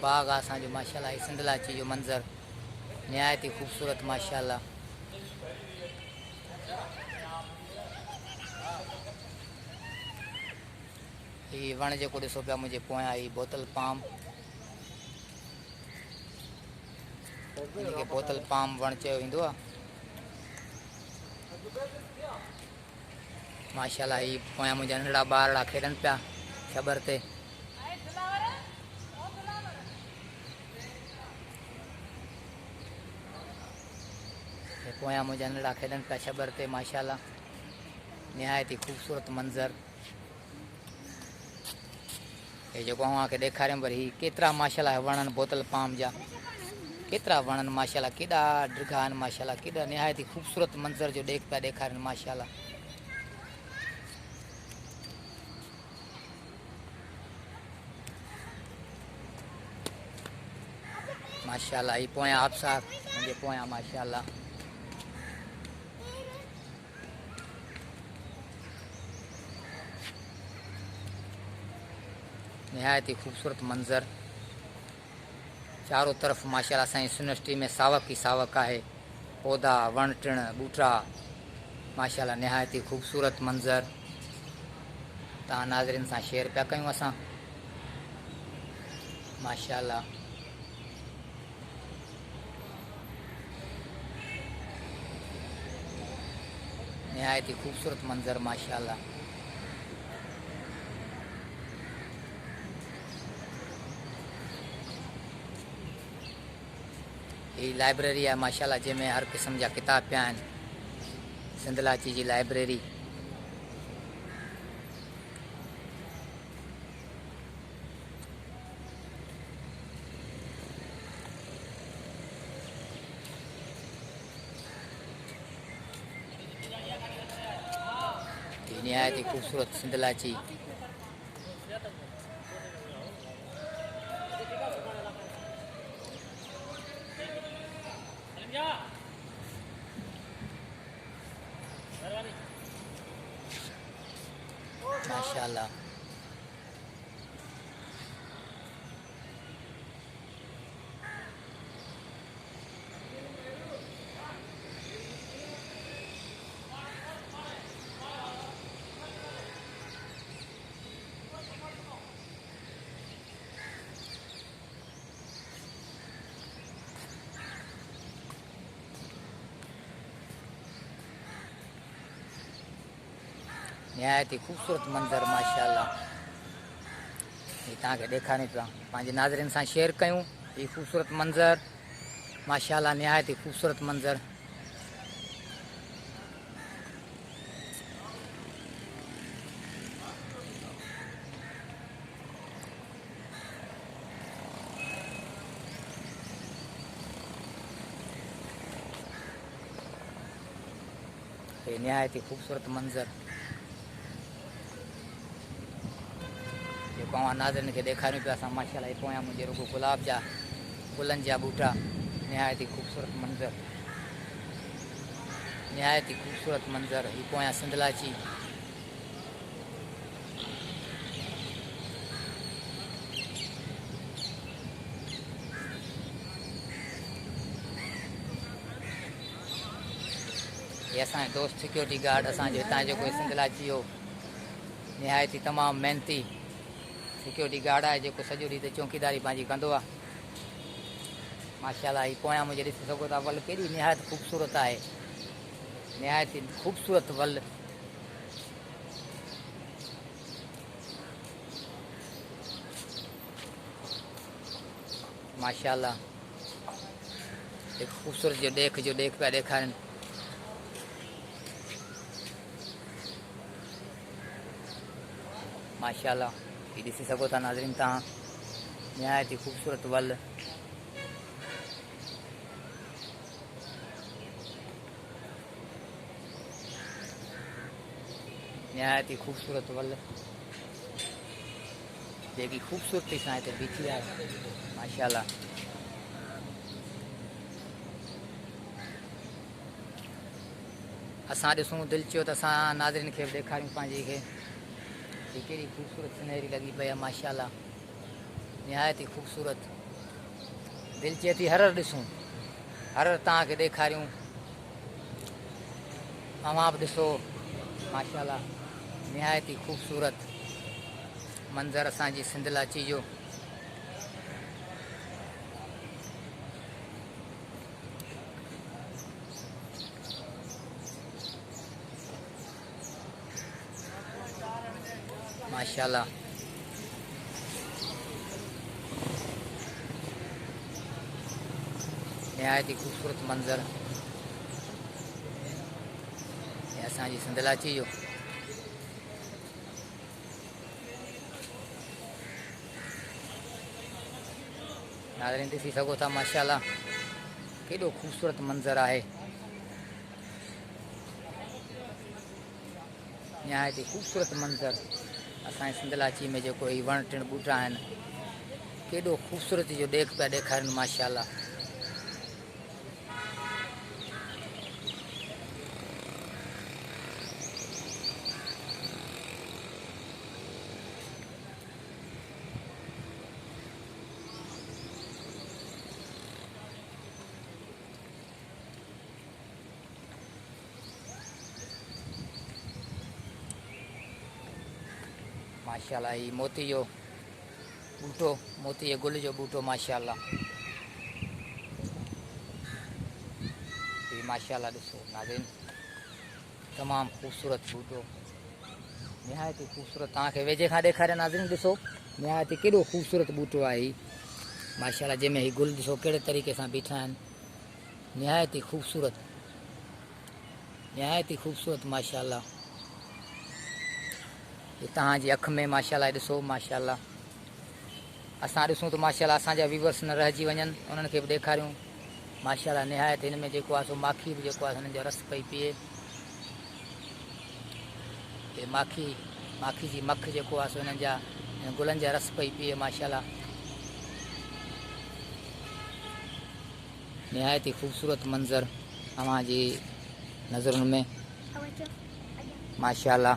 बाग आहे असांजो माशाल्लाह। सिंधलाची जो मंज़र निहायत ही ख़ूबसूरत माशाल्लाह। ही वण जेको ॾिसो पिया मुंहिंजे पोयां, ही बोतल पाम, इनखे बोतल पाम वण चयो वेंदो आहे माशाल्लाह। ही पोयां मुंहिंजा नंढड़ा ॿारड़ा खेॾनि पिया छबर ते। पोयां मुंहिंजा नंढड़ा खेॾनि पिया छबर ते माशाल्लाह। निहायत ही ख़ूबसूरत मंज़र। हे जेको तव्हांखे ॾेखारियमि वरी केतिरा माशाल्लाह वणनि बोतल पाम जा, केतिरा वणनि माशाल्लाह, केॾा ड्रिघा आहिनि माशाल्लाह, केॾा निहायत ही ख़ूबसूरत मंज़र जो पिया ॾेखारनि माशाल्लाह। माशाल्लाह ही पोयां आबसार मुंहिंजे पोयां माशाल्लाह। निहायत ही ख़ूबसूरत मंज़र। चारों तरफ़ माशाल्लाह असांजी यूनिवर्सिटी में सावक ही सावक आहे, पौधा वण टिण ॿूटा माशाल्लाह। निहायत ही ख़ूबसूरत मंज़र तव्हां नाज़रीन सां शेयर पिया कयूं असां माशाल्लाह। निहायत ही ख़ूबसूरत मंज़र माशाल्लाह। ही लाइब्रेरी है माशाल्लाह, जंहिंमें हर क़िस्म जा किताब पिया आहिनि। सिंधलाची जी लाइब्रेरी। निहायत ही ख़ूबसूरत सिंधलाची। माशाल्लाह निहायत ही ख़ूबसूरत मंज़र माशाल्लाह। ये तव्हांखे ॾेखारियूं पिया, पंहिंजे नाज़रीन सां शेयर कयूं ही ख़ूबसूरत मंज़र माशाल्लाह। निहायत ही ख़ूबसूरत मंज़र। ये निहायत ही ख़ूबसूरत मंज़र जेको अवां नाज़रीन खे ॾेखारियूं पिया असां माशाल्लाह। हे पोयां मुंहिंजे रुगो गुलाब जा गुलनि जा ॿूटा। निहायत ही ख़ूबसूरत मंज़र, निहायत ही ख़ूबसूरत मंज़र। ही पोयां सिंधलाची। ये असांजो दोस्त सिक्योरिटी गार्ड असांजो हितां जेको सिंधलाची जो निहायत ही तमामु मेहनती सिक्योरिटी गार्ड आहे, जेको सॼो ॾींहुं त चौकीदारी पंहिंजी कंदो आहे माशाल्लाह। ही पोयां मुंहिंजे ॾिसी सघो था वल केॾी निहायत ख़ूबसूरत आहे, निहायत ही ख़ूबसूरत वल। माशाल्लाह हिकु ख़ूबसूरत जो ॾेख पिया ॾेखारनि। माशाल्लाह ही ॾिसी सघो था नाज़रीन तव्हां, निहायत ही ख़ूबसूरत वल। निहायत ही ख़ूबसूरत वल जेकी ख़ूबसूरती सां हिते बीठी आहे माशाल्लाह। असां ॾिसूं दिलि चयो त असां नाज़रीन खे बि ॾेखारियूं पंहिंजी खे ही कहिड़ी ख़ूबसूरत सिनहरी लॻी पई आहे माशाल्लाह। निहायत ही ख़ूबसूरत। दिल चे थी हर ॾिसूं, हर तव्हांखे ॾेखारियूं। तव्हां बि ॾिसो माशाल्लाह निहायत ही ख़ूबसूरत मंज़र असांजी सिंधलाची जो। माशाल्लाह निहायत ही ख़ूबसूरत मंज़र ये असांजी सिंधलाची जो। नाज़रीन ॾिसी सघो था माशाल्लाह केॾो ख़ूबसूरत मंज़र आहे। निहायत ही ख़ूबसूरत मंज़र असांजे सिंधलाची में जेको ही वण टिण ॿूटा आहिनि केॾो ख़ूबसूरती जो ॾेख पिया ॾेखारनि माशाल्लाह। माशाल्लाह ही मोती जो बूटो, मोती जे गुल जो बूटो माशाल्लाह। ये माशाल्लाह ॾिसो नाज़रीन तमामु ख़ूबसूरत बूटो, निहायत ही ख़ूबसूरत। तव्हांखे वेझे खां ॾेखारिया नाज़रीन ॾिसो निहायत ही केॾो ख़ूबसूरत बूटो आहे ही माशाल्लाह, जंहिंमें ही गुल ॾिसो कहिड़े तरीक़े सां बीठा आहिनि। निहायत ही ख़ूबसूरत, निहायत ही ख़ूबसूरत माशाल्लाह। ये तव्हांजी अख में माशाल्लाह ॾिसो माशाल्लाह। असां ॾिसूं त माशाल्लाह असांजा व्यूवर्स न रहिजी वञनि, उन्हनि खे बि ॾेखारियूं माशाल्लाह। निहायत हिन में जेको आहे सो माखी बि जेको आहे हिननि जो रस पई पिए। ये माखी जी मख जेको आहे सो हिननि जा गुलनि जा रस पई पिए माशाल्लाह। निहायत ही ख़ूबसूरत मंज़र तव्हांजी नज़रुनि में माशाल्लाह।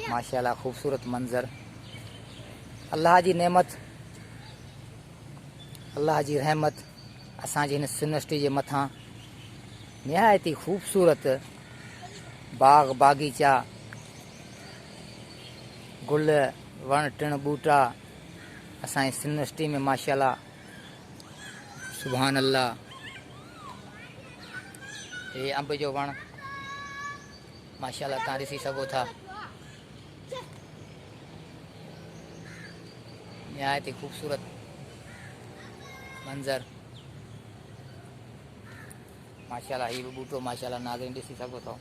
माशाल्लाह ख़ूबसूरत मंज़र, अल्लाह जी नेमत, अल्लाह जी रहमत असांजी हिन यूनिवर्सिटी जे मथां। निहायत ही ख़ूबसूरत बाग बागीचा, गुल वण टिण ॿूटा असांजी यूनिवर्सिटी में माशाल्लाह। सुभान अल्लाह। ये अंब जो वण माशाल्लाह तव्हां ॾिसी सघो था। निहायत ही ख़ूबसूरत मंज़र माशाल्लाह। ही बि बूटो माशाल्लाह नाज़रीन ॾिसी सघो था।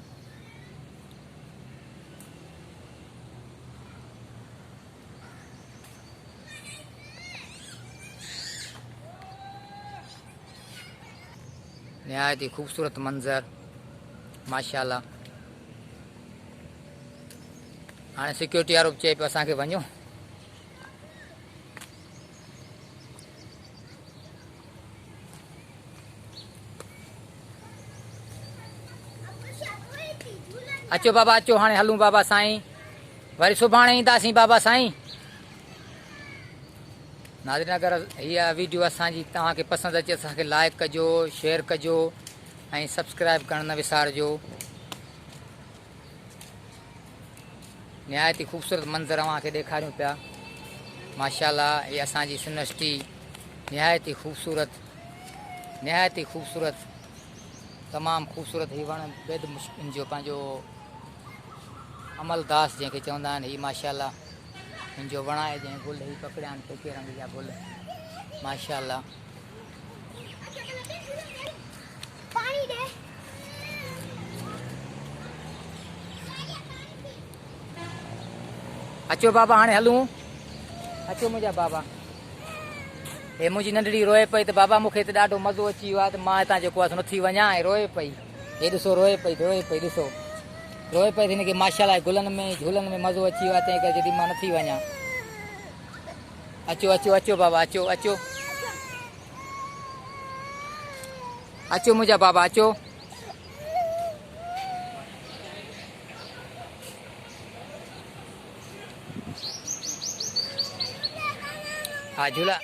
निहायत ही ख़ूबसूरत मंज़र माशाल्लाह। हाणे सिक्योरिटी वारो चए पियो असांखे वञो। अचो बाबा अचो, हाणे हलूं बाबा साईं, वरी सुभाणे ईंदासीं बाबा साईं। नाज़रीन अगर हीअ वीडियो असांजी तव्हांखे पसंदि अचे असांखे लाइक कजो, शेयर कजो ऐं सब्सक्राइब करणु न विसारिजो। निहायत ही ख़ूबसूरत मंज़र तव्हांखे ॾेखारियूं पिया माशाल्लाह। ये असांजी यूनिवर्सिटी निहायत ही ख़ूबसूरत, निहायत ही ख़ूबसूरत, तमामु ख़ूबसूरत। ही वण बेद मुश्किल जो पंहिंजो अमलदास जंहिंखे चवंदा आहिनि, ही माशाल्लाह हिन जो वण आहे जंहिं गुल ही पकड़िया आहिनि पेके रंग जा गुल माशाल्लाह। अचो बाबा हाणे हलूं, अचो मुंहिंजा बाबा। हे मुंहिंजी नंढड़ी रोए पई त बाबा मूंखे त ॾाढो मज़ो अची वियो आहे त मां हितां जेको आहे नथी वञा, ऐं रोए पई। हे ॾिसो रोए पई ॾिसो रोए पई, हिनखे माशाल्लाह गुलनि में झूलनि में मज़ो अची वियो आहे, तंहिं करे जॾहिं मां नथी वञा। अचो अचो अचो बाबा अचो अचो अचो मुंहिंजा बाबा अचो। हा झूला